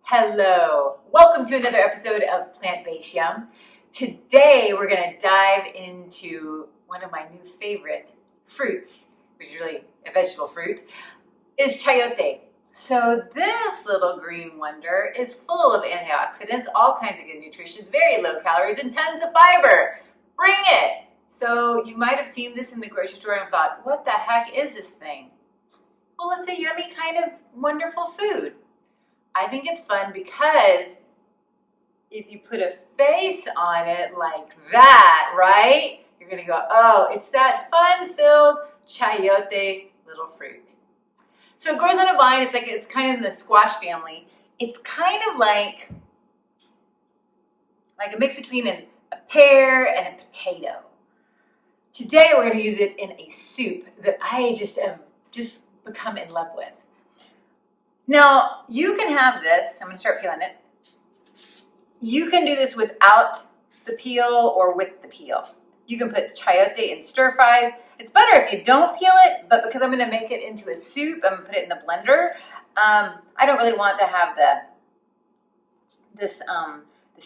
Hello, welcome to another episode of Plant-Based Yum. Today we're going to dive into one of my new favorite fruits, which is really a vegetable fruit, is chayote. So this little green wonder is full of antioxidants, all kinds of good nutrition, very low calories, and tons of fiber. Bring it! So you might have seen this in the grocery store and thought, what the heck is this thing? Well, it's a yummy kind of wonderful food. I think it's fun because if you put a face on it like that, right? You're gonna go, oh, it's that fun-filled chayote little fruit. So it grows on a vine. It's kind of in the squash family. It's kind of like a mix between a pear and a potato. Today we're gonna use it in a soup that I have become in love with. Now, you can have this, I'm gonna start peeling it. You can do this without the peel or with the peel. You can put chayote in stir fries. It's better if you don't peel it, but because I'm gonna make it into a soup, I'm gonna put it in the blender. I don't really want to have this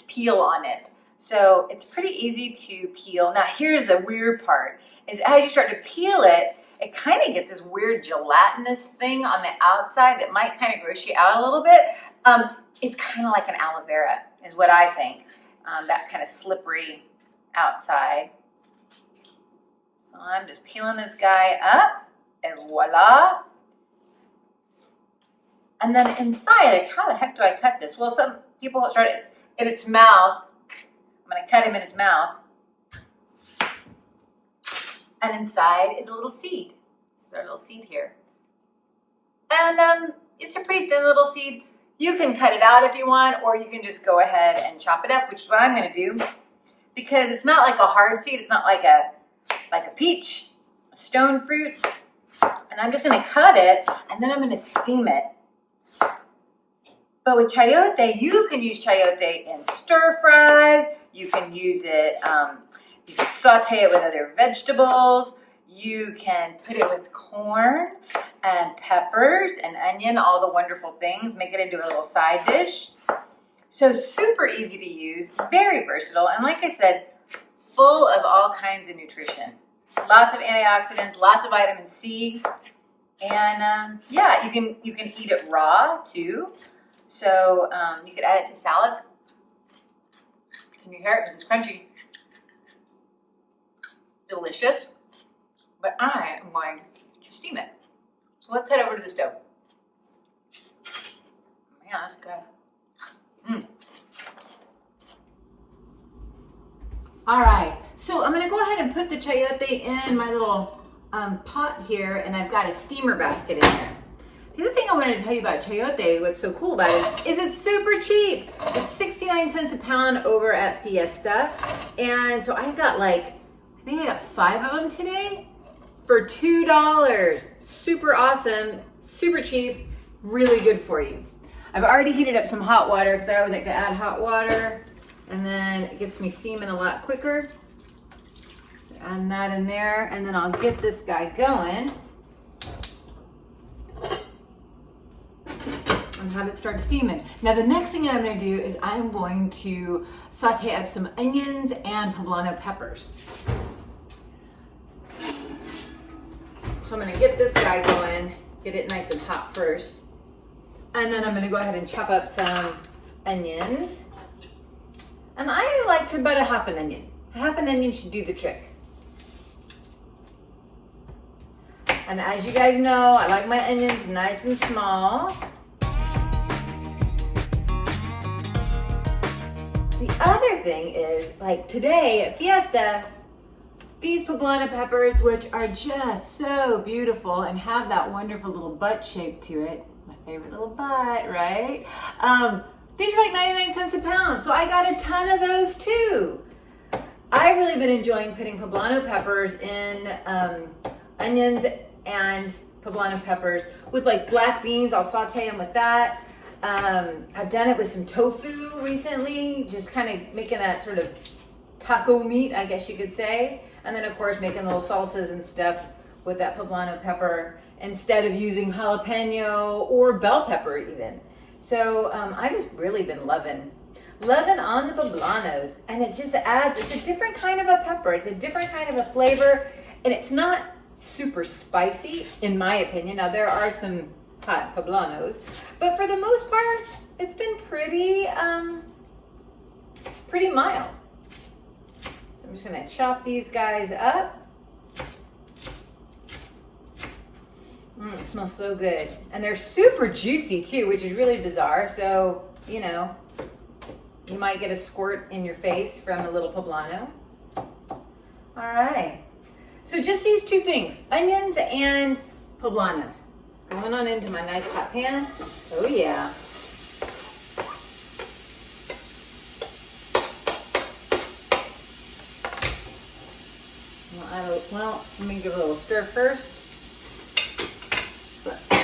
peel on it. So it's pretty easy to peel. Now here's the weird part, is as you start to peel it, it kind of gets this weird gelatinous thing on the outside that might kind of gross you out a little bit. It's kind of like an aloe vera, is what I think. That kind of slippery outside. So I'm just peeling this guy up, and voila. And then inside, like, how the heck do I cut this? Well, some people start it in its mouth. I'm gonna cut him in his mouth. And inside is a little seed. This is our little seed here. And it's a pretty thin little seed. You can cut it out if you want, or you can just go ahead and chop it up, which is what I'm gonna do. Because it's not like a hard seed, it's not like a peach, a stone fruit. And I'm just gonna cut it, and then I'm gonna steam it. But with chayote, you can use chayote in stir fries. You can use it, you can saute it with other vegetables. You can put it with corn and peppers and onion, all the wonderful things. Make it into a little side dish. So super easy to use, very versatile, and like I said, full of all kinds of nutrition. Lots of antioxidants, lots of vitamin C, and yeah, you can eat it raw too. So you could add it to salad. Can you hear it? It's crunchy. Delicious. But I am going to steam it. So let's head over to the stove. Man, that's good. All right, so I'm gonna go ahead and put the chayote in my little pot here, and I've got a steamer basket in there. The other thing I wanted to tell you about chayote, what's so cool about it, is it's super cheap. It's 69 cents a pound over at Fiesta. And so I got I think I got 5 of them today for $2. Super awesome, super cheap, really good for you. I've already heated up some hot water because I always like to add hot water, and then it gets me steaming a lot quicker. Add that in there, and then I'll get this guy going and have it start steaming. Now the next thing I'm gonna do is I'm going to saute up some onions and poblano peppers. So I'm gonna get this guy going, get it nice and hot first. And then I'm gonna go ahead and chop up some onions. And I like about a half an onion. A half an onion should do the trick. And as you guys know, I like my onions nice and small. The other thing is, like today at Fiesta, these poblano peppers, which are just so beautiful and have that wonderful little butt shape to it. My favorite little butt, right? These are like 99 cents a pound, so I got a ton of those too. I've really been enjoying putting poblano peppers in onions and poblano peppers with like black beans. I'll saute them with that. I've done it with some tofu recently, just kind of making that sort of taco meat, I guess you could say. And then of course making little salsas and stuff with that poblano pepper instead of using jalapeno or bell pepper even. So I just really been loving on the poblanos, and it just adds, it's a different kind of a pepper. It's a different kind of a flavor, and it's not super spicy, in my opinion. Now, there are some hot poblanos, but for the most part, it's been pretty mild. So I'm just gonna chop these guys up. It smells so good. And they're super juicy too, which is really bizarre. So, you know, you might get a squirt in your face from a little poblano. All right. So just these two things, onions and poblanos. Going on into my nice hot pan. Oh yeah. Well, let me give it a little stir first.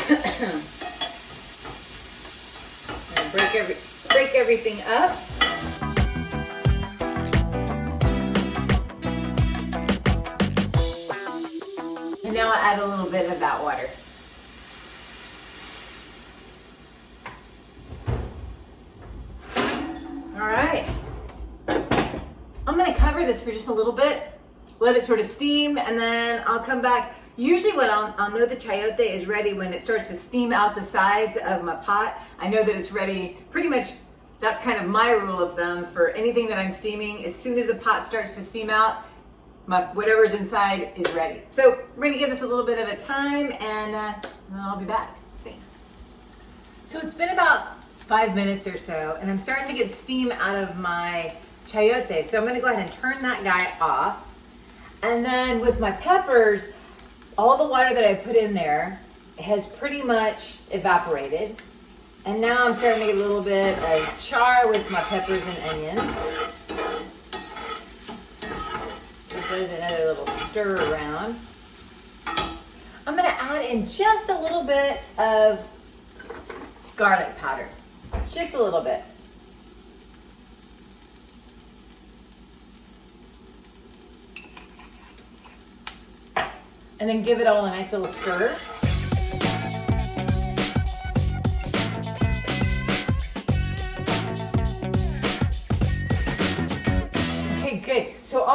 And break everything up. And now I'll add a little bit of that water. All right. I'm gonna cover this for just a little bit, let it sort of steam, and then I'll come back. Usually when I'll know the chayote is ready when it starts to steam out the sides of my pot. I know that it's ready. Pretty much that's kind of my rule of thumb for anything that I'm steaming. As soon as the pot starts to steam out, whatever's inside is ready. So we're gonna give this a little bit of a time, and then I'll be back. Thanks. So it's been about 5 minutes or so, and I'm starting to get steam out of my chayote. So I'm gonna go ahead and turn that guy off. And then with my peppers, all the water that I put in there has pretty much evaporated. And now I'm starting to get a little bit of char with my peppers and onions. Give those another little stir around. I'm gonna add in just a little bit of garlic powder. Just a little bit. And then give it all a nice little stir. Okay, good. So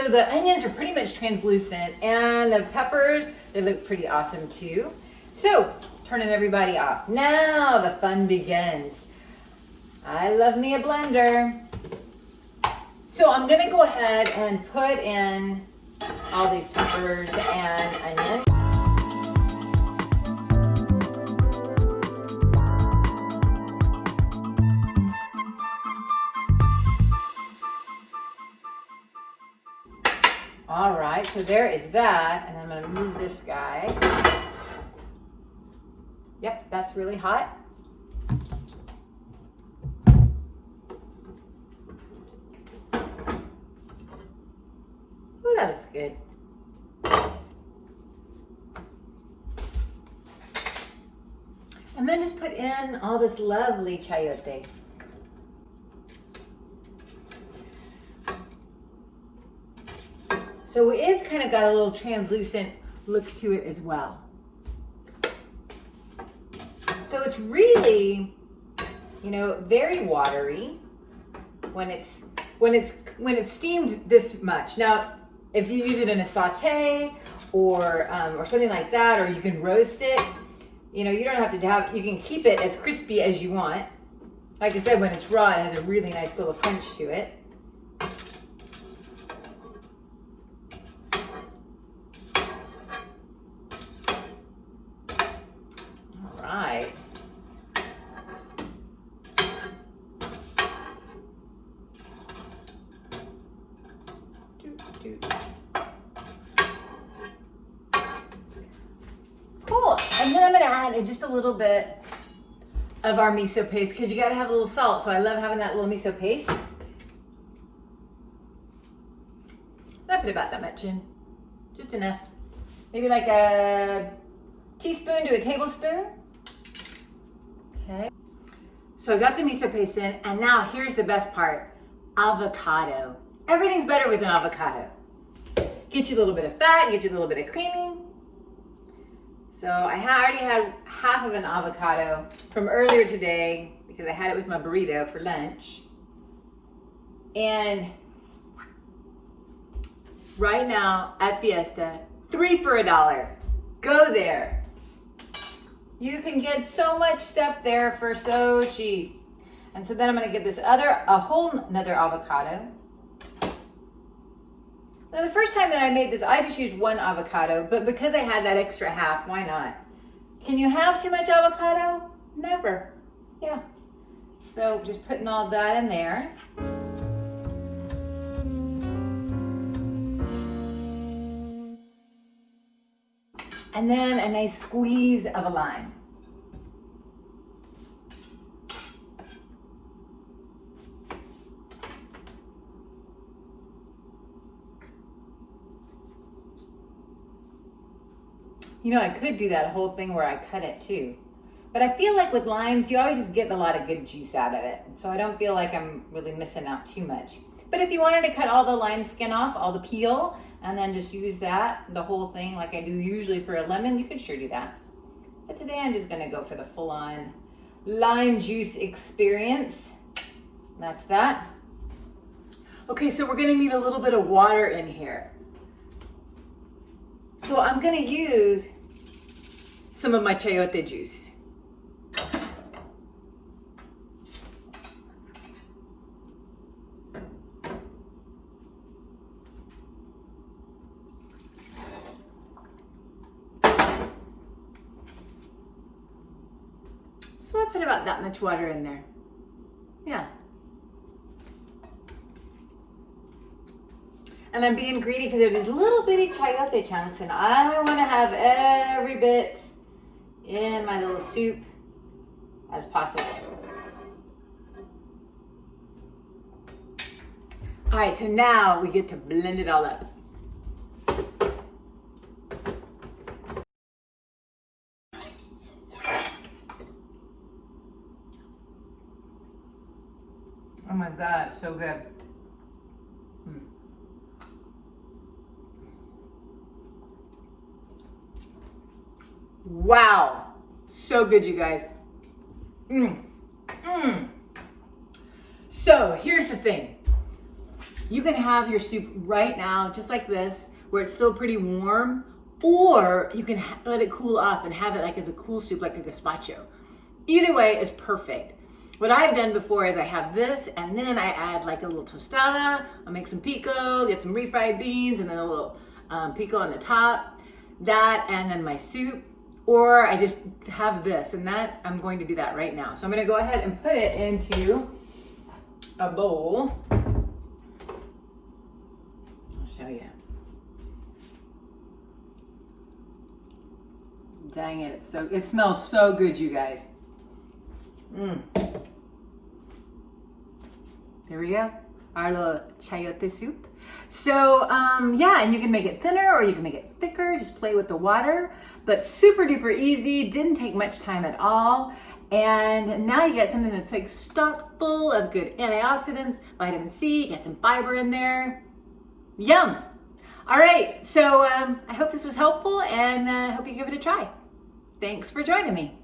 the onions are pretty much translucent, and the peppers, they look pretty awesome too. So, turning everybody off. Now the fun begins. I love me a blender. So I'm gonna go ahead and put in all these peppers and onions. All right, so there is that, and I'm gonna move this guy. Yep, that's really hot. Ooh, that looks good. And then just put in all this lovely chayote. So it's kind of got a little translucent look to it as well. So it's really, you know, very watery when it's steamed this much. Now, if you use it in a saute or something like that, or you can roast it, you know, you don't have to have, you can keep it as crispy as you want. Like I said, when it's raw, it has a really nice little crunch to it. All right. Cool. And then I'm going to add just a little bit of our miso paste, because you got to have a little salt. So I love having that little miso paste. I put about that much in. Just enough. Maybe like a teaspoon to a tablespoon. Okay. So I got the miso paste in, and now here's the best part. Avocado. Everything's better with an avocado. Get you a little bit of fat, get you a little bit of creamy. So I already had half of an avocado from earlier today because I had it with my burrito for lunch. And right now at Fiesta, 3 for $1. Go there. You can get so much stuff there for so cheap. And so then I'm gonna get this a whole another avocado. Now the first time that I made this, I just used one avocado, but because I had that extra half, why not? Can you have too much avocado? Never. Yeah. So just putting all that in there. And then a nice squeeze of a lime. You know, I could do that whole thing where I cut it too. But I feel like with limes, you always just get a lot of good juice out of it. So I don't feel like I'm really missing out too much. But if you wanted to cut all the lime skin off, all the peel, and then just use that, the whole thing, like I do usually for a lemon, you could sure do that. But today I'm just gonna go for the full-on lime juice experience. That's that. Okay, so we're gonna need a little bit of water in here. So I'm gonna use some of my chayote juice. So I put about that much water in there. Yeah. And I'm being greedy because there's these little bitty chayote chunks and I want to have every bit in my little soup as possible. All right, so now we get to blend it all up. Oh my God, so good. Wow, so good, you guys. So here's the thing. You can have your soup right now, just like this, where it's still pretty warm, or you can let it cool off and have it like as a cool soup, like a gazpacho. Either way is perfect. What I've done before is I have this, and then I add like a little tostada. I'll make some pico, get some refried beans, and then a little pico on the top. That, and then my soup. Or I just have this, and that I'm going to do that right now. So I'm gonna go ahead and put it into a bowl. I'll show you. Dang it, it smells so good, you guys. There we go, our little chayote soup. So yeah, and you can make it thinner or you can make it thicker, just play with the water, but super duper easy, didn't take much time at all. And now you get something that's like stocked full of good antioxidants, vitamin C, get some fiber in there. Yum. All right, so I hope this was helpful and I hope you give it a try. Thanks for joining me.